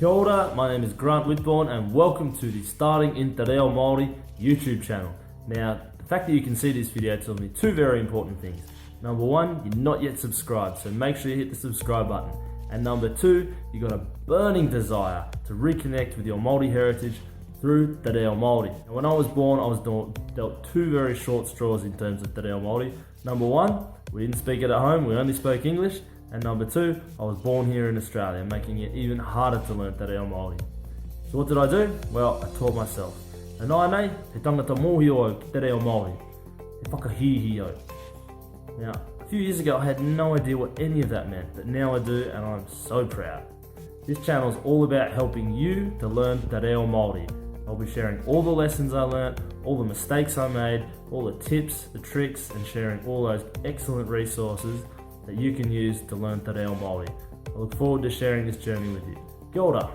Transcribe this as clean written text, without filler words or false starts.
Kia ora, my name is Grant Whitbourne and welcome to the Starting in Te Reo Māori YouTube channel. Now, the fact that you can see this video tells me two very important things. Number one, you're not yet subscribed, so make sure you hit the subscribe button. And number two, you got a burning desire to reconnect with your Māori heritage through Te Reo Māori. Now, when I was born, I was dealt two very short straws in terms of Te Reo Māori. Number one, we didn't speak it at home, we only spoke English. And number two, I was born here in Australia, making it even harder to learn Te Reo Māori. So what did I do? Well, I taught myself. E nai nei, he tangata mōhio o ki Te Reo Māori. He whakahihi o. Now, a few years ago I had no idea what any of that meant, but now I do and I'm so proud. This channel is all about helping you to learn Te Reo Māori. I'll be sharing all the lessons I learnt, all the mistakes I made, all the tips, the tricks, and sharing all those excellent resources that you can use to learn Te Reo Māori. I look forward to sharing this journey with you. Kia ora.